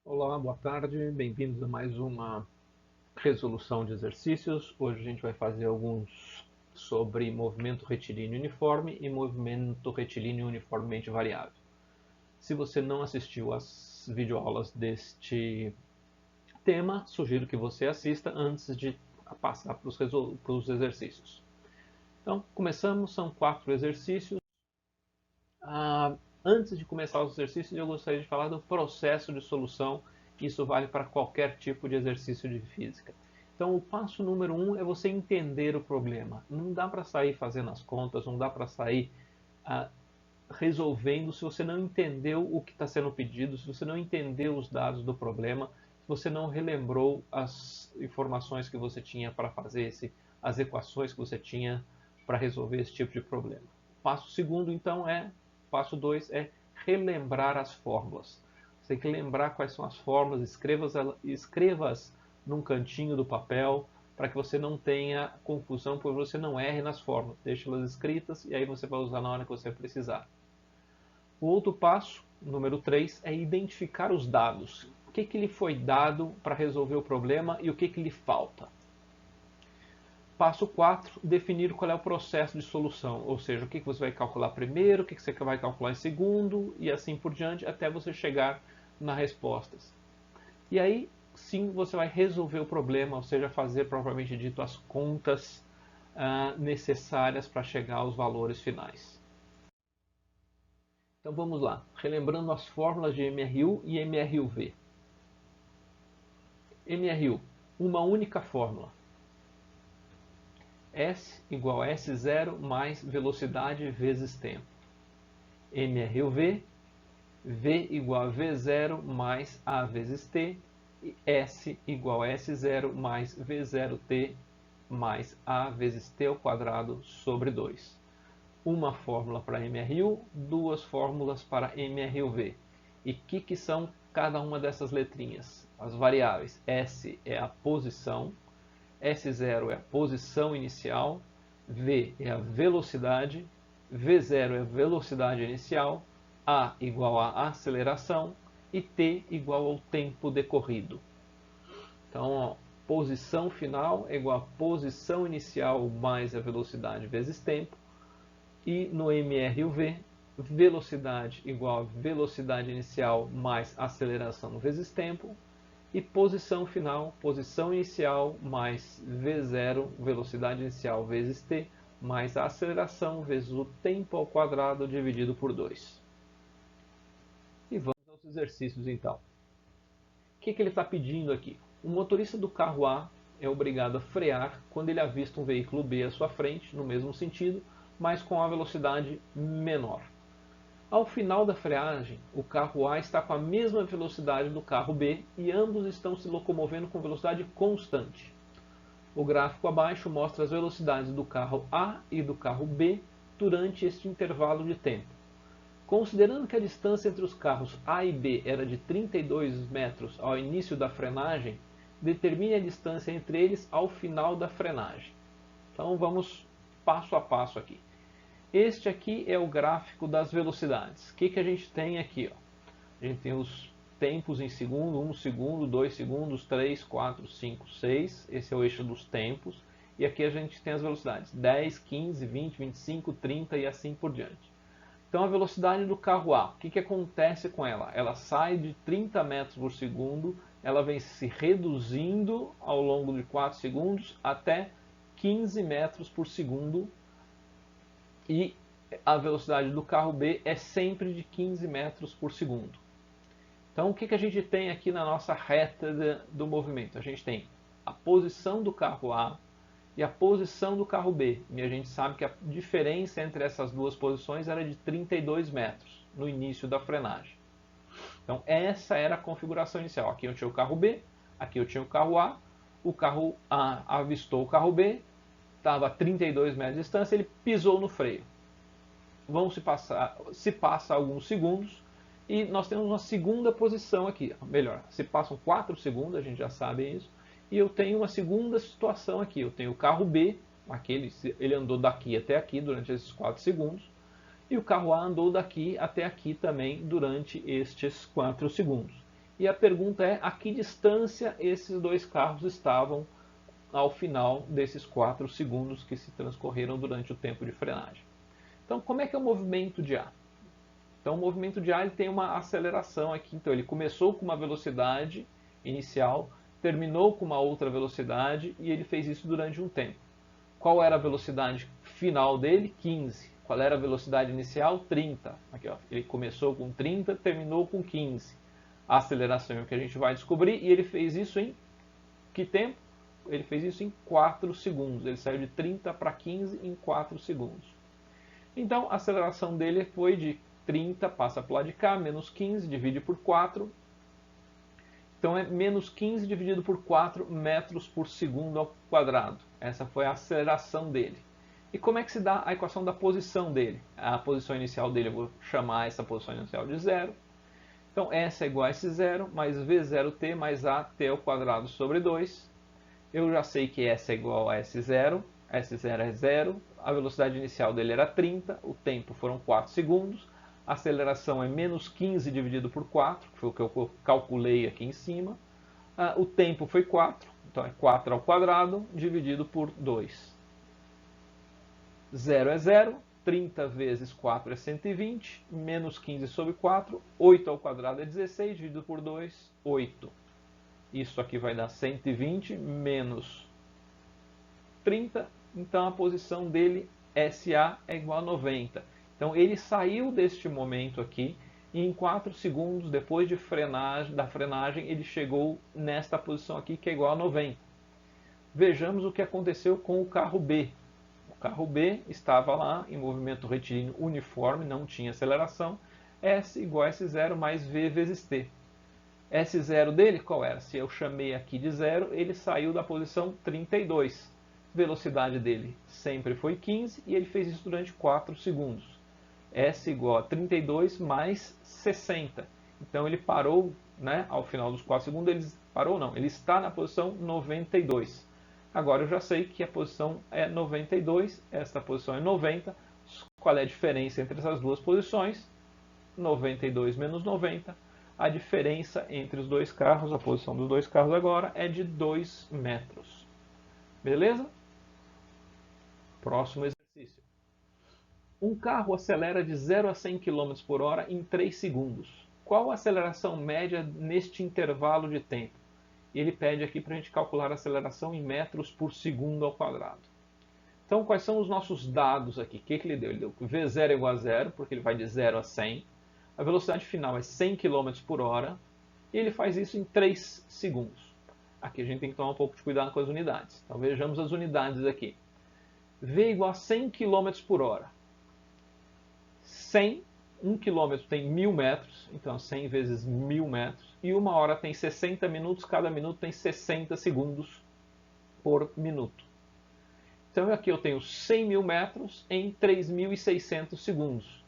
Olá, boa tarde, bem-vindos a mais uma resolução de exercícios. Hoje a gente vai fazer alguns sobre movimento retilíneo uniforme e movimento retilíneo uniformemente variável. Se você não assistiu às videoaulas deste tema, sugiro que você assista antes de passar para os exercícios. Então, começamos, são 4 exercícios. Antes de começar os exercícios, eu gostaria de falar do processo de solução. Isso vale para qualquer tipo de exercício de física. Então, o passo número 1 é você entender o problema. Não dá para sair fazendo as contas, não dá para sair ah, resolvendo se você não entendeu o que está sendo pedido, se você não entendeu os dados do problema, se você não relembrou as informações que você tinha para fazer, as equações que você tinha para resolver esse tipo de problema. Passo segundo, então, passo 2 é relembrar as fórmulas. Você tem que lembrar quais são as fórmulas, escreva-as num cantinho do papel, para que você não tenha confusão, porque você não erre nas fórmulas. Deixe elas escritas e aí você vai usar na hora que você precisar. O outro passo, número 3, é identificar os dados. O que lhe foi dado para resolver o problema e o que lhe falta. Passo 4, definir qual é o processo de solução, ou seja, o que você vai calcular primeiro, o que você vai calcular em segundo, e assim por diante, até você chegar nas respostas. E aí, sim, você vai resolver o problema, ou seja, fazer, propriamente dito, as contas necessárias para chegar aos valores finais. Então vamos lá, relembrando as fórmulas de MRU e MRUV. MRU, uma única fórmula. S igual a S0 mais velocidade vezes tempo. MRUV, V igual a V0 mais A vezes T, e S igual a S0 mais V0T mais A vezes T ao quadrado sobre 2. Uma fórmula para MRU, duas fórmulas para MRUV. E o que são cada uma dessas letrinhas? As variáveis. S é a posição, S0 é a posição inicial, V é a velocidade, V0 é a velocidade inicial, A igual a aceleração e T igual ao tempo decorrido. Então, ó, posição final é igual a posição inicial mais a velocidade vezes tempo. E no MRUV, velocidade igual a velocidade inicial mais aceleração vezes tempo. E posição final, posição inicial mais V0, velocidade inicial vezes t, mais a aceleração vezes o tempo ao quadrado dividido por 2. E vamos aos exercícios então. O que ele está pedindo aqui? O motorista do carro A é obrigado a frear quando ele avista um veículo B à sua frente, no mesmo sentido, mas com a velocidade menor. Ao final da freagem, o carro A está com a mesma velocidade do carro B e ambos estão se locomovendo com velocidade constante. O gráfico abaixo mostra as velocidades do carro A e do carro B durante este intervalo de tempo. Considerando que a distância entre os carros A e B era de 32 metros ao início da frenagem, determine a distância entre eles ao final da frenagem. Então vamos passo a passo aqui. Este aqui é o gráfico das velocidades. O que a gente tem aqui? Ó? A gente tem os tempos em segundo, 1 segundo, 2 segundos, 3, 4, 5, 6. Esse é o eixo dos tempos. E aqui a gente tem as velocidades 10, 15, 20, 25, 30 e assim por diante. Então a velocidade do carro A, o que acontece com ela? Ela sai de 30 metros por segundo, ela vem se reduzindo ao longo de 4 segundos até 15 metros por segundo. E a velocidade do carro B é sempre de 15 metros por segundo. Então o que a gente tem aqui na nossa reta do movimento? A gente tem a posição do carro A e a posição do carro B. E a gente sabe que a diferença entre essas duas posições era de 32 metros no início da frenagem. Então essa era a configuração inicial. Aqui eu tinha o carro B, aqui eu tinha o carro A. O carro A avistou o carro B, estava a 32 metros de distância, ele pisou no freio. Se passa alguns segundos e nós temos uma segunda posição aqui. Melhor, se passam 4 segundos, a gente já sabe isso. E eu tenho uma segunda situação aqui. Eu tenho o carro B, ele andou daqui até aqui durante esses 4 segundos. E o carro A andou daqui até aqui também durante estes 4 segundos. E a pergunta é a que distância esses dois carros estavam ao final desses 4 segundos que se transcorreram durante o tempo de frenagem. Então, como é que é o movimento de A? Então, o movimento de A ele tem uma aceleração aqui. Então, ele começou com uma velocidade inicial, terminou com uma outra velocidade e ele fez isso durante um tempo. Qual era a velocidade final dele? 15. Qual era a velocidade inicial? 30. Aqui, ó. Ele começou com 30, terminou com 15. A aceleração é o que a gente vai descobrir e ele fez isso em que tempo? Ele fez isso em 4 segundos. Ele saiu de 30 para 15 em 4 segundos. Então, a aceleração dele foi de 30, passa para o lado de cá, menos 15, divide por 4. Então, é menos 15 dividido por 4 metros por segundo ao quadrado. Essa foi a aceleração dele. E como é que se dá a equação da posição dele? A posição inicial dele, eu vou chamar essa posição inicial de 0. Então, S é igual a S0 mais V0t mais AT ao quadrado sobre 2. Eu já sei que S é igual a S0. S0 é 0. A velocidade inicial dele era 30. O tempo foram 4 segundos. A aceleração é menos 15 dividido por 4, que foi o que eu calculei aqui em cima. O tempo foi 4. Então, é 4 ao quadrado dividido por 2. 0 é 0. 30 vezes 4 é 120, menos 15 sobre 4, 8 ao quadrado é 16, dividido por 2, 8. Isso aqui vai dar 120 menos 30, então a posição dele, SA, é igual a 90. Então ele saiu deste momento aqui e em 4 segundos, depois de da frenagem, ele chegou nesta posição aqui que é igual a 90. Vejamos o que aconteceu com o carro B. O carro B estava lá em movimento retilíneo uniforme, não tinha aceleração. S igual a S0 mais V vezes T. S0 dele qual era? Se eu chamei aqui de 0, ele saiu da posição 32. Velocidade dele sempre foi 15 e ele fez isso durante 4 segundos. S igual a 32 mais 60. Então ele parou, né, ao final dos 4 segundos, ele parou não, ele está na posição 92. Agora eu já sei que a posição é 92, esta posição é 90. Qual é a diferença entre essas duas posições? 92 menos 90. A diferença entre os dois carros, a posição dos dois carros agora, é de 2 metros. Beleza? Próximo exercício. Um carro acelera de 0 a 100 km por hora em 3 segundos. Qual a aceleração média neste intervalo de tempo? E ele pede aqui para a gente calcular a aceleração em metros por segundo ao quadrado. Então, quais são os nossos dados aqui? O que ele deu? Ele deu que V0 é igual a 0, porque ele vai de 0 a 100. A velocidade final é 100 km por hora. E ele faz isso em 3 segundos. Aqui a gente tem que tomar um pouco de cuidado com as unidades. Então, vejamos as unidades aqui. V igual a 100 km por hora. 100, 1 km tem 1000 metros, então 100 vezes 1000 metros. E 1 hora tem 60 minutos, cada minuto tem 60 segundos por minuto. Então aqui eu tenho 100 mil metros em 3.600 segundos.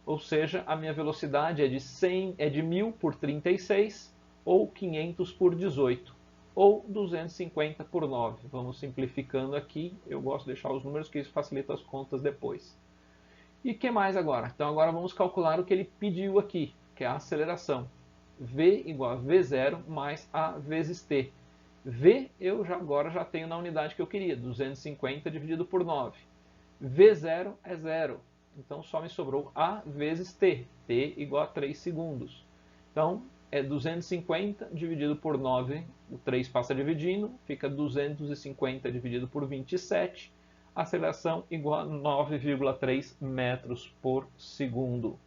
Ou seja, a minha velocidade é de 1000 por 36, ou 500 por 18, ou 250 por 9. Vamos simplificando aqui, eu gosto de deixar os números que isso facilita as contas depois. E o que mais agora? Então agora vamos calcular o que ele pediu aqui, que é a aceleração. V igual a V0 mais A vezes T. V eu agora já tenho na unidade que eu queria, 250 dividido por 9. V0 é 0, então só me sobrou A vezes T. T igual a 3 segundos. Então é 250 dividido por 9, o 3 passa dividindo, fica 250 dividido por 27. Aceleração igual a 9,3 metros por segundo.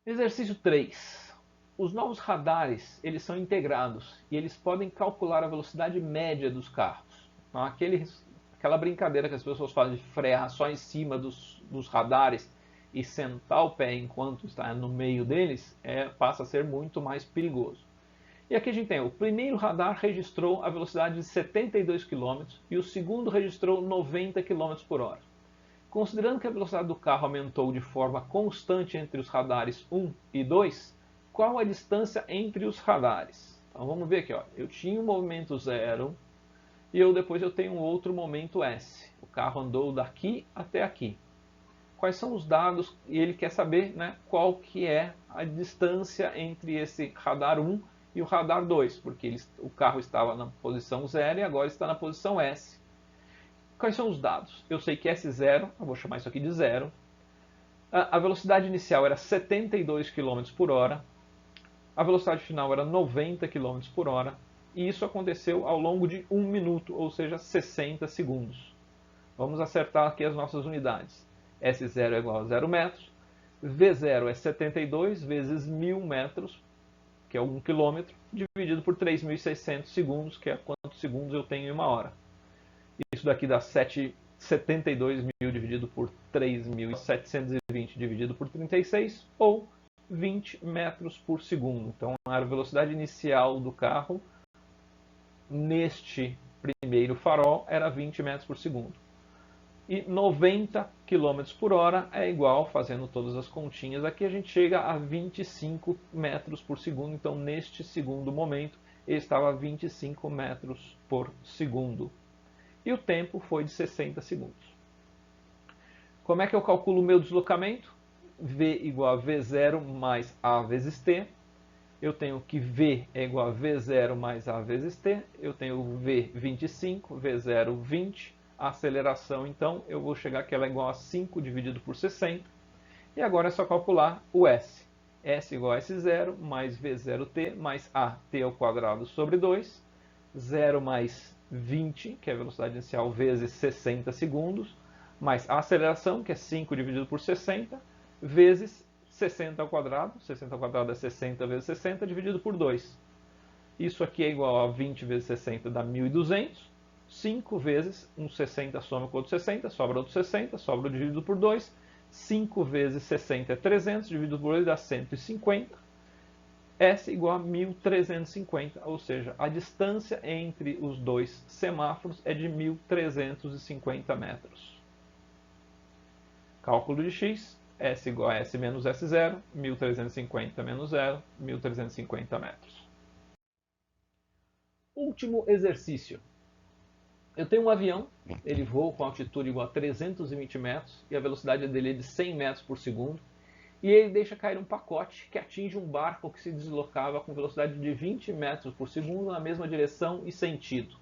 Exercício 3. Os novos radares eles são integrados e eles podem calcular a velocidade média dos carros. Então, aquela brincadeira que as pessoas fazem de frear só em cima dos radares e sentar o pé enquanto está no meio deles, passa a ser muito mais perigoso. E aqui a gente tem, o primeiro radar registrou a velocidade de 72 km e o segundo registrou 90 km por hora. Considerando que a velocidade do carro aumentou de forma constante entre os radares 1 e 2, qual a distância entre os radares? Então vamos ver aqui, ó. Eu tinha um movimento 0 e depois eu tenho um outro momento S. O carro andou daqui até aqui. quais são os dados, e ele quer saber, né, qual que é a distância entre esse radar 1 e o radar 2, porque o carro estava na posição 0 e agora está na posição S. Quais são os dados? Eu sei que S0, eu vou chamar isso aqui de 0, a velocidade inicial era 72 km por hora, a velocidade final era 90 km por hora, e isso aconteceu ao longo de 1 minuto, ou seja, 60 segundos. Vamos acertar aqui as nossas unidades. S0 é igual a 0 metros, V0 é 72 vezes 1000 metros, que é 1 quilômetro, dividido por 3.600 segundos, que é quantos segundos eu tenho em uma hora. Isso daqui dá 72.000 dividido por 3.720 dividido por 36, ou 20 metros por segundo. Então, a velocidade inicial do carro neste primeiro farol era 20 metros por segundo. E 90 km por hora é igual, fazendo todas as continhas aqui, a gente chega a 25 metros por segundo. Então, neste segundo momento, ele estava a 25 metros por segundo. E o tempo foi de 60 segundos. Como é que eu calculo o meu deslocamento? V igual a V0 mais A vezes T. Eu tenho que V é igual a V0 mais A vezes T. Eu tenho V 25, V0 20. A aceleração, então, eu vou chegar que ela é igual a 5 dividido por 60. E agora é só calcular o S. S igual a S0 mais V0T mais AT ao quadrado sobre 2. 0 mais 20, que é a velocidade inicial, vezes 60 segundos, mais a aceleração, que é 5 dividido por 60, vezes 60 ao quadrado. 60 ao quadrado é 60 vezes 60, dividido por 2. Isso aqui é igual a 20 vezes 60, dá 1.200. 5 vezes um 60 soma com outro 60, sobra outro 60, sobra dividido por 2. 5 vezes 60 é 300, dividido por 2 dá 150. S igual a 1.350, ou seja, a distância entre os dois semáforos é de 1.350 metros. Cálculo de x, S igual a S menos S0, 1.350 menos 0, 1.350 metros. Último exercício. Eu tenho um avião, ele voa com altitude igual a 320 metros e a velocidade dele é de 100 metros por segundo. E ele deixa cair um pacote que atinge um barco que se deslocava com velocidade de 20 metros por segundo na mesma direção e sentido.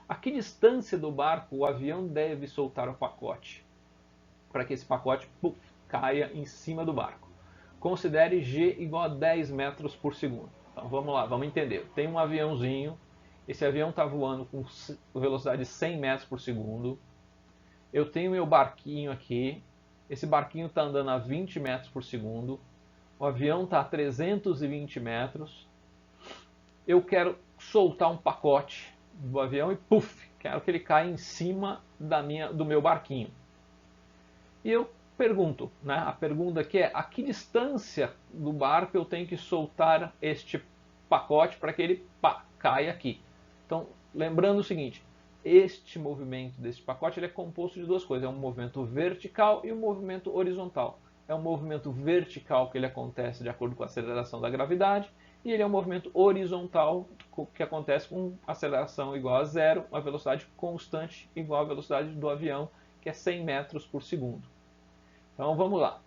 A que distância do barco o avião deve soltar o pacote para que esse pacote caia em cima do barco? Considere G igual a 10 metros por segundo. Então vamos lá, vamos entender. Tem um aviãozinho, esse avião está voando com velocidade de 100 metros por segundo. Eu tenho meu barquinho aqui. Esse barquinho está andando a 20 metros por segundo. O avião está a 320 metros. Eu quero soltar um pacote do avião e quero que ele caia em cima do meu barquinho. E eu pergunto, né? A pergunta aqui é: a que distância do barco eu tenho que soltar este pacote para que ele caia aqui? Então, lembrando o seguinte: este movimento desse pacote ele é composto de duas coisas. É um movimento vertical e um movimento horizontal. É um movimento vertical que ele acontece de acordo com a aceleração da gravidade, e ele é um movimento horizontal que acontece com aceleração igual a 0, uma velocidade constante igual à velocidade do avião, que é 100 metros por segundo. Então vamos lá.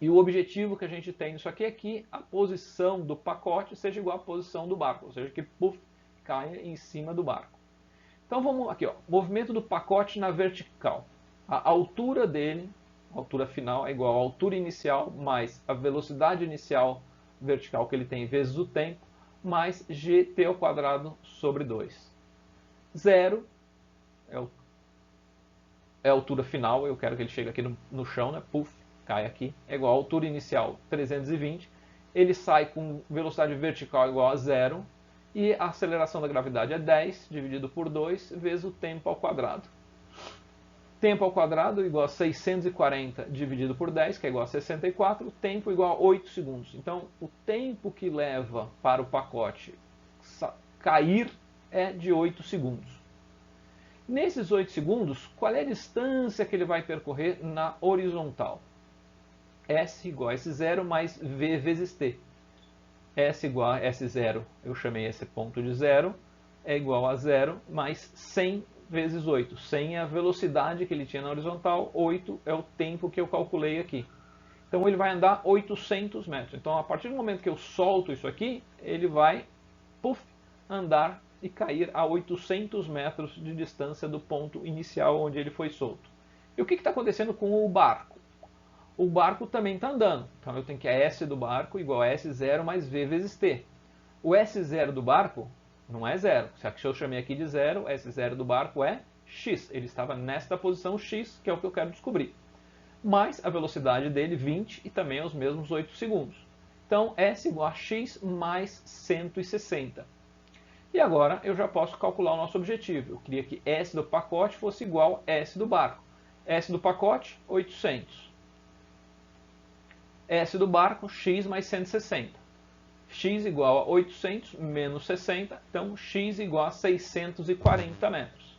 E o objetivo que a gente tem nisso aqui é que a posição do pacote seja igual à posição do barco, ou seja, que caia em cima do barco. Então vamos aqui, ó, movimento do pacote na vertical. A altura dele, a altura final, é igual à altura inicial mais a velocidade inicial vertical que ele tem vezes o tempo, mais gt ao quadrado sobre 2. 0 é a altura final, eu quero que ele chegue aqui no chão, né? Cai aqui, é igual à altura inicial 320. Ele sai com velocidade vertical igual a 0. E a aceleração da gravidade é 10 dividido por 2 vezes o tempo ao quadrado. Tempo ao quadrado igual a 640 dividido por 10, que é igual a 64. Tempo igual a 8 segundos. Então, o tempo que leva para o pacote cair é de 8 segundos. Nesses 8 segundos, qual é a distância que ele vai percorrer na horizontal? S igual a S0 mais V vezes T. S igual a S0, eu chamei esse ponto de 0, é igual a 0 mais 100 vezes 8. 100 é a velocidade que ele tinha na horizontal, 8 é o tempo que eu calculei aqui. Então ele vai andar 800 metros. Então a partir do momento que eu solto isso aqui, ele vai andar e cair a 800 metros de distância do ponto inicial onde ele foi solto. E o que está acontecendo com o barco? O barco também está andando. Então eu tenho que S do barco igual a S0 mais V vezes T. O S0 do barco não é zero. Se eu chamei aqui de zero, S0 do barco é x. Ele estava nesta posição x, que é o que eu quero descobrir. Mais a velocidade dele, 20, e também os mesmos 8 segundos. Então, S igual a x mais 160. E agora eu já posso calcular o nosso objetivo. Eu queria que S do pacote fosse igual a S do barco. S do pacote, 800. S do barco, x mais 160. X igual a 800 menos 60, então x igual a 640 metros.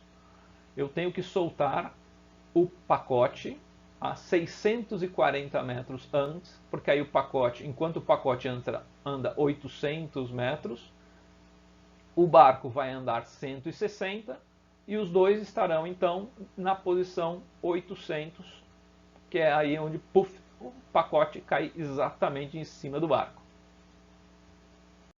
Eu tenho que soltar o pacote a 640 metros antes, porque aí o pacote, enquanto o pacote anda 800 metros, o barco vai andar 160 e os dois estarão então na posição 800, que é aí onde o pacote cai exatamente em cima do barco.